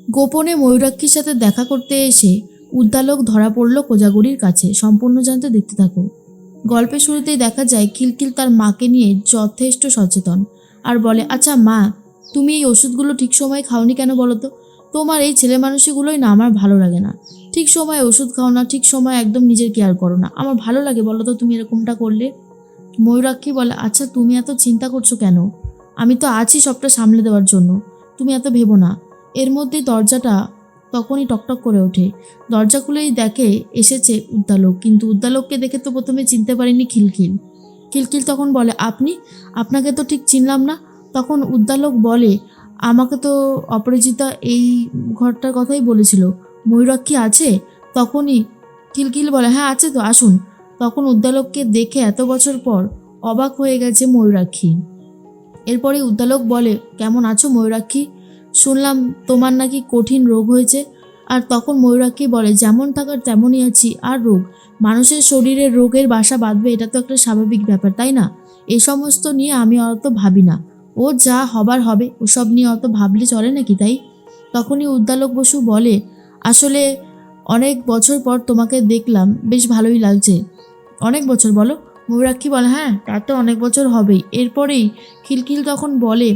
গোপনে ময়ূরাক্ষীর সাথে দেখা করতে এসে উদ্দালক ধরা পড়ল কোজাগরীর কাছে। সম্পূর্ণ জানতে দেখতে থাকো। গল্পের শুরুতেই দেখা যায় খিলখিল তার মাকে নিয়ে যথেষ্ট সচেতন আর বলে, আচ্ছা মা, তুমি এই ওষুধগুলো ঠিক সময়ে খাওনি কেন বলো তো? তোমার এই ছেলে মানুষগুলোই না আমার ভালো লাগে না। ঠিক সময়ে ওষুধ খাও না, ঠিক সময় একদম নিজের কেয়ার করো না। আমার ভালো লাগে বলো তো তুমি এরকমটা করলে? ময়ূরাক্ষী বলে, আচ্ছা তুমি এত চিন্তা করছো কেন? আমি তো আছি সবটা সামলে দেওয়ার জন্য, তুমি এত ভেবো না। এর মধ্যেই দরজাটা তখনই টকটক করে ওঠে। দরজা খুলেই দেখে এসেছে উদ্দালক, কিন্তু উদ্দালককে দেখে তো প্রথমে চিনতে পারেনি খিলখিল। খিলখিল তখন বলে, আপনাকে তো ঠিক চিনলাম না। তখন উদ্দালক বলে, আমাকে তো অপরাজিতা এই ঘরটার কথাই বলেছিল। ময়ূরাক্ষী আছে? তখনই খিলখিল বলে, হ্যাঁ আছে তো, আসুন। তখন উদ্দালককে দেখে এত বছর পর অবাক হয়ে গেছে ময়ূরাক্ষী। এরপরে উদ্দালক বলে, কেমন আছো ময়ূরাক্ষী? শুনলাম তোমার নাকি কঠিন রোগ হয়েছে। আর তখন ময়ূরাক্ষী বলে, যেমন থাকার তেমনই আছি, আর রোগ? মানুষের শরীরে রোগের বাসা বাঁধবে, এটা তো একটা স্বাভাবিক ব্যাপার, তাই না? এই সমস্ত নিয়ে আমি অত ভাবি না। ও যা হবার হবে, ওসব নিয়ে অত ভাবলে চলে নাকি, তাই? তখনই উদ্দালক বসু বলে, আসলে অনেক বছর পর তোমাকে দেখলাম, বেশ ভালোই লাগছে। অনেক বছর বলো? ময়ূরাক্ষী বলে, হ্যাঁ তা তো অনেক বছর হবেই। এরপরেই খিলখিল তখন বলে,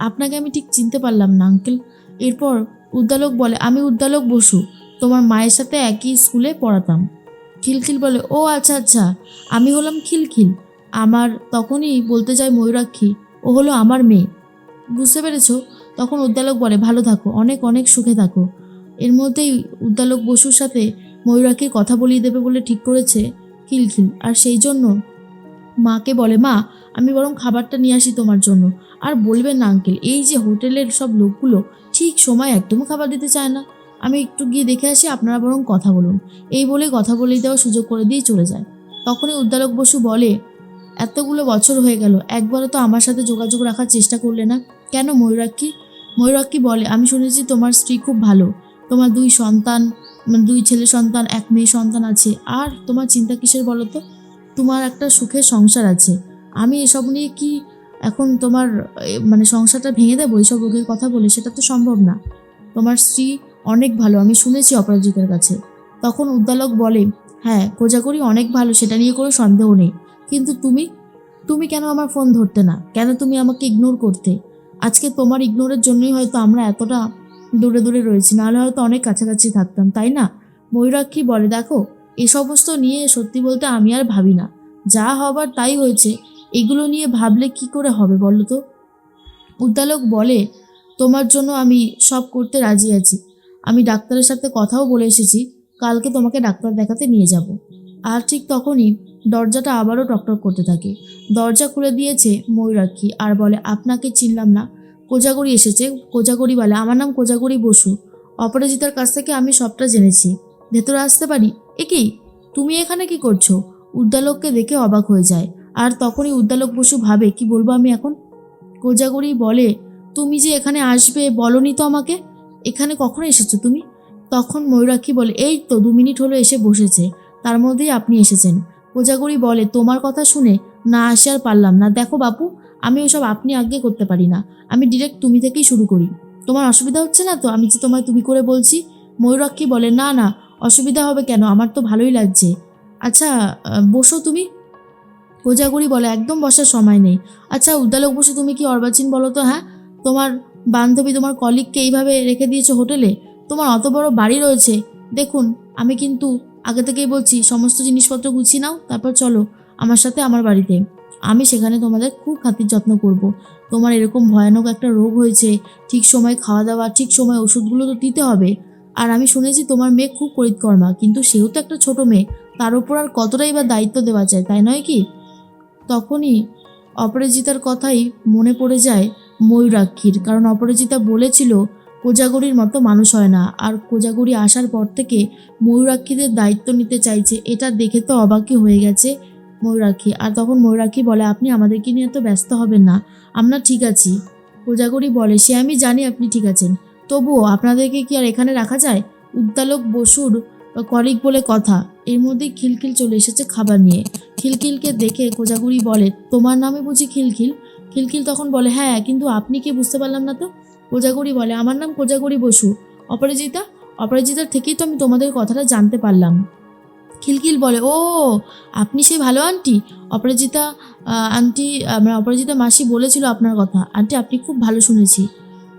আপনাকে আমি ঠিক চিনতে পারলাম না আঙ্কেল। এরপর উদ্দালক বলে, আমি উদ্দালক বসু, তোমার মায়ের সাথে একই স্কুলে পড়াতাম। খিলখিল বলে, ও আচ্ছা আচ্ছা, আমি হলাম খিলখিল। আমার তখনই বলতে যায় ময়ূরাক্ষী, ও হলো আমার মেয়ে, বুঝতে পেরেছো? তখন উদ্দালক বলে, ভালো থাকো, অনেক অনেক সুখে থাকো। এর মধ্যেই উদ্দালক বসুর সাথে ময়ূরাক্ষীর কথা বলিয়ে দেবে বলে ঠিক করেছে খিলখিল। আর সেই জন্য মাকে বলে, মা আমি বরং খাবারটা নিয়ে আসি তোমার জন্য। আর বলবেন না আঙ্কেল, এই যে হোটেলের সব লোকগুলো ঠিক সময় একদমই খাবার দিতে চায় না। আমি একটু গিয়ে দেখে আসি, আপনারা বরং কথা বলুন। এই বলে কথা বলিয়ে দেওয়ার সুযোগ করে দিয়ে চলে যায়। তখনই উদ্দালক বসু বলে, এতগুলো বছর হয়ে গেল, একবারও তো আমার সাথে যোগাযোগ রাখার চেষ্টা করলে না কেন ময়ূরাক্ষী? ময়ূরাক্ষী বলে, আমি শুনেছি তোমার স্ত্রী খুব ভালো, তোমার 2 সন্তান, মানে 2 ছেলে সন্তান 1 মেয়ে সন্তান আছে। আর তোমার চিন্তা কিসের বলো তো? তোমার একটা সুখের সংসার আছে। আমি এসব নিয়ে কি এখন তোমার মানে সংসারটা ভেঙে দেবো এইসব রোগের কথা বলে? সেটা তো সম্ভব না। তোমার স্ত্রী অনেক ভালো, আমি শুনেছি অপরাজিতার কাছে। তখন উদ্দালক বলে, হ্যাঁ কোজাগরী অনেক ভালো, সেটা নিয়ে কোনো সন্দেহ নেই। কিন্তু তুমি তুমি কেন আমার ফোন ধরতে না? কেন তুমি আমাকে ইগনোর করতে? আজকে তোমার ইগনোরের জন্যই হয়তো আমরা এতটা দূরে দূরে রয়েছি, নাহলে হয়তো অনেক কাছাকাছি থাকতাম, তাই না? ময়ূরাক্ষী বলে, দেখো এই সমস্ত নিয়ে সত্যি বলতে আমি আর ভাবি না। যা হবার তাই হয়েছে, এগুলো নিয়ে ভাবলে কি করে হবে বলো তো? উদ্দালক বলে, তোমার জন্য আমি সব করতে রাজি আছি। আমি ডাক্তারের সাথে কথাও বলে এসেছি, কালকে তোমাকে ডাক্তার দেখাতে নিয়ে যাব। আর ঠিক তখনই দরজাটা আবারও টকটক করতে থাকে। দরজা খুলে দিয়েছে ময়ূরাক্ষী আর বলে, আপনাকে চিনলাম না। কোজাগরী এসেছে। কোজাগরী বলে, আমার নাম কোজাগরী বসু। অপরাজিতার কাছ থেকে আমি সবটা জেনেছি। ভেতরে আসতে পারি? এ কি, তুমি এখানে কি করছো? উদ্দালককে দেখে অবাক হয়ে যায়। আর তখনই উদ্দালক বসু ভাবে, কি বলবো আমি এখন? কোজাগরী বলে, তুমি যে এখানে আসবে বলনি তো আমাকে, এখানে কখন এসেছো তুমি? তখন ময়ূরাক্ষী বলে, এই তো 2 মিনিট হলো এসে বসেছে, তার মধ্যেই আপনি এসেছেন। কোজাগরী বলে, তোমার কথা শুনে না আসে আর পারলাম না। দেখো বাপু, আমি ওসব আপনি আজ্ঞে করতে পারি না। আমি ডিরেক্ট তুমি থেকেই শুরু করি। তোমার অসুবিধা হচ্ছে না তো আমি যে তোমায় তুমি করে বলছি? ময়ূরাক্ষী বলে, না না, অসুবিধা হবে কেন, আমার তো ভালোই লাগছে। আচ্ছা বসো তুমি। কোজাগরী বলে, একদম বসার সময় নেই। আচ্ছা উদ্দালক বসু, তুমি কি অর্বাচীন বলো তো? হ্যাঁ, তোমার বান্ধবী তোমার কলিগকে এইভাবে রেখে দিয়েছো হোটেলে? তোমার অত বড় বাড়ি রয়েছে। দেখুন, আমি কিন্তু আগে থেকেই বলছি, সমস্ত জিনিসপত্র গুছিয়ে নাও, তারপর চলো আমার সাথে আমার বাড়িতে। আমি সেখানে তোমাদের খুব খাতির যত্ন করব। তোমার এরকম ভয়ানক একটা রোগ হয়েছে, ঠিক সময় খাওয়া দাওয়া, ঠিক সময় ওষুধগুলো তো দিতে হবে। আর আমি শুনেছি তোমার মেয়ে খুব পরিৎকর্মা, কিন্তু সেও তো একটা ছোট মেয়ে, তার উপর আর কতটাই বা দায়িত্ব দেওয়া যায়, তাই নয় কি? তখনই অপরাজিতার কথাই মনে পড়ে যায় ময়ূরাক্ষীর, কারণ অপরাজিতা বলেছিল কোজাগরীর মতো মানুষ হয় না। আর কোজাগরী আসার পর থেকে ময়ূরাক্ষীদের দায়িত্ব নিতে চাইছে, এটা দেখে তো অবাকই হয়ে গেছে ময়ূরাক্ষী। আর তখন ময়ূরাক্ষী বলে, আপনি আমাদেরকে নিয়ে এত ব্যস্ত হবেন না, আমরা ঠিক আছি। কোজাগরী বলে, সে আমি জানি আপনি ঠিক আছেন, তবুও আপনাদেরকে কি আর এখানে রাখা যায়? উদ্দালক বসুর কলিগ বলে কথা। এর মধ্যেই খিলখিল চলে এসেছে খাবার নিয়ে। খিলখিলকে দেখে কোজাগরী বলে, তোমার নামে বুঝি খিলখিল? খিলখিল তখন বলে, হ্যাঁ, কিন্তু আপনি কে বুঝতে পারলাম না তো। কোজাগরী বলে, আমার নাম কোজাগরী বসু। অপরাজিতার থেকেই তো আমি তোমাদের কথাটা জানতে পারলাম। খিলখিল বলে, ও আপনি সেই ভালো আন্টি? অপরাজিতা আন্টি অপরাজিতা মাসি বলেছিল আপনার কথা। আন্টি আপনি খুব ভালো শুনেছি।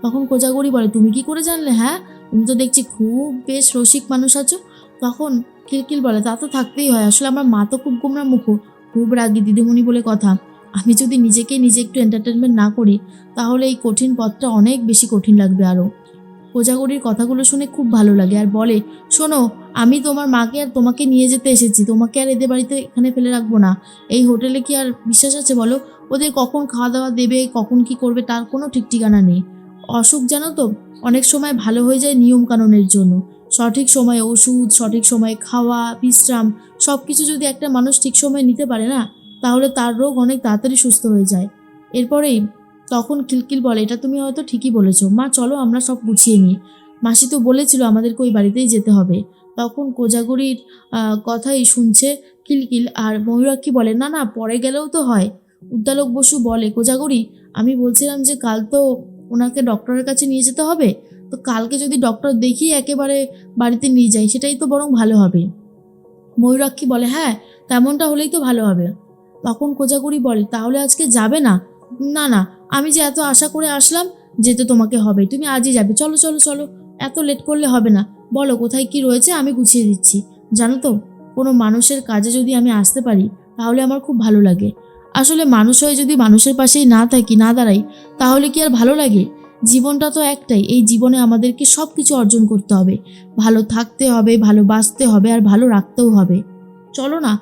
তখন কোজাগরি বলে, তুমি কি করে জানলে? হ্যাঁ, তুমি তো দেখছি খুব বেশ রসিক মানুষ আছো। তখন খিলখিল বলে, তা তো থাকতেই হয়, আসলে আমার মা তো খুব গোমরা মুখো, খুব রাগী দিদিমণি বলে কথা। আমি যদি নিজে একটু এন্টারটেনমেন্ট না করি তাহলে এই কঠিন পথটা অনেক বেশি কঠিন লাগবে আরও। কোজাগরির কথাগুলো শুনে খুব ভালো লাগে আর বলে, শোনো, আমি তোমার মাকে আর তোমাকে নিয়ে যেতে এসেছি, তোমাকে আর এদের বাড়িতে এখানে ফেলে রাখবো না। এই হোটেলে কি আর বিশ্বাস আছে বলো? ওদের কখন খাওয়া দাওয়া দেবে, কখন কি করবে তার কোনো ঠিক ঠিকানা নেই। অসুখ জানো তো অনেক সময় ভালো হয়ে যায় নিয়ম কানুনের জন্য। সঠিক সময়ে ওষুধ, সঠিক সময়ে খাওয়া, বিশ্রাম সব কিছু যদি একটা মানুষ ঠিক সময়ে নিতে পারে না, তাহলে তার রোগ অনেক তাড়াতাড়ি সুস্থ হয়ে যায়। এরপরেই তখন খিলখিল বলে, এটা তুমি হয়তো ঠিকই বলেছো মা, চলো আমরা সব গুছিয়ে নিই। মাসি তো বলেছিল আমাদেরকে ওই বাড়িতেই যেতে হবে। তখন কোজাগরির কথাই শুনছে খিলখিল, আর ময়ূরাক্ষী বলে, না না, পরে গেলেও তো হয়। উদ্দালক বসু বলে, কোজাগরি আমি বলছিলাম যে কাল তো ওনাকে ডক্টরের কাছে নিয়ে যেতে হবে, তো কালকে যদি ডক্টর দেখিয়ে একেবারে বাড়িতে নিয়ে যাই সেটাই তো বরং ভালো হবে। ময়ূরাক্ষী বলে, হ্যাঁ তেমনটা হলেই তো ভালো হবে। তখন কোজাগরি বলে, তাহলে আজকে যাবে না? না না, আমি যে এত আশা করে আসলাম, যেতে তোমাকে হবে, তুমি আজই যাবে, চলো চলো চলো, এত লেট করলে হবে না। বলো কোথায় কি রয়েছে, আমি গুছিয়ে দিচ্ছি। জানো তো, কোনো মানুষের কাজে যদি আমি আসতে পারি তাহলে আমার খুব ভালো লাগে। আসলে মানুষ হয়ে যদি মানুষের পাশেই না থাকি, না দাঁড়াই, তাহলে কি আর ভালো লাগে? জীবনটা তো একটাই, এই জীবনে আমাদেরকে সব কিছু অর্জন করতে হবে, ভালো থাকতে হবে, ভালো বাঁচতে হবে, আর ভালো রাখতেও হবে। চলো না,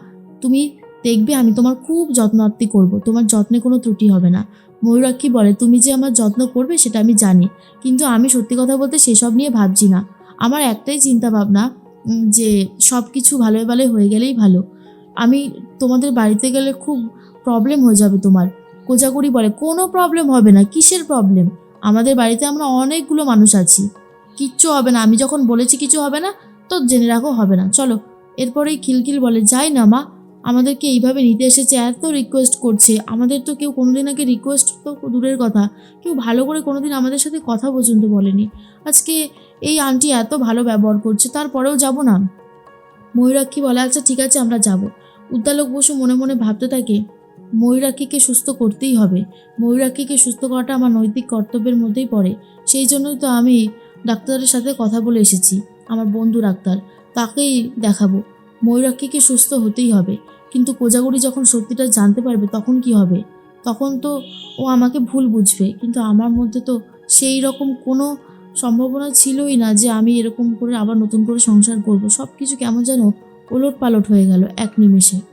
তুমি দেখবে আমি তোমার খুব যত্ন আত্তি করবো, তোমার যত্নে কোনো ত্রুটি হবে না। ময়ূরাক্ষী বলে, তুমি যে আমার যত্ন করবে সেটা আমি জানি, কিন্তু আমি সত্যি কথা বলতে সেসব নিয়ে ভাবছি না। আমার একটাই চিন্তা ভাবনা, যে সব কিছু ভালোই ভালোই হয়ে গেলেই ভালো। আমি তোমাদের বাড়িতে গেলে খুব প্রবলেম হয়ে যাবে তোমার। কোজাগরি বলে, কোনো প্রবলেম হবে না, কিসের প্রবলেম? আমাদের বাড়িতে আমরা অনেকগুলো মানুষ আছি, কিচ্ছু হবে না। আমি যখন বলেছি কিছু হবে না, তো জেনে রাখো হবে না, চলো। এরপরেই খিলখিল বলে, যাই না মা, আমাদেরকে এইভাবে নিতে এসেছে, এত রিকোয়েস্ট করছে, আমাদের তো কেউ কোনোদিন আগে রিকোয়েস্ট তো দূরের কথা, কেউ ভালো করে কোনোদিন আমাদের সাথে কথা পর্যন্ত বলেনি। আজকে এই আন্টি এত ভালো ব্যবহার করছে, তারপরেও যাব না? ময়ূরাক্ষী বলে, আচ্ছা ঠিক আছে আমরা যাব। উদ্দালক বসু মনে মনে ভাবতে থাকে, ময়ূরাক্ষীকে সুস্থ করতেই হবে, ময়ূরাক্ষীকে সুস্থ করাটা আমার নৈতিক কর্তব্যের মধ্যেই পড়ে। সেই জন্যই তো আমি ডাক্তারের সাথে কথা বলে এসেছি, আমার বন্ধু ডাক্তার, তাকেই দেখাবো। ময়ূরাক্ষীকে সুস্থ হতেই হবে। কিন্তু কোজাগরি যখন সত্যিটা জানতে পারবে তখন কি হবে? তখন তো ও আমাকে ভুল বুঝবে, কিন্তু আমার মধ্যে তো সেই রকম কোনো সম্ভাবনা ছিলই না যে আমি এরকম করে আবার নতুন করে সংসার করব। সব কিছু কেমন যেন ওলটপালট হয়ে গেল এক নিমেষে।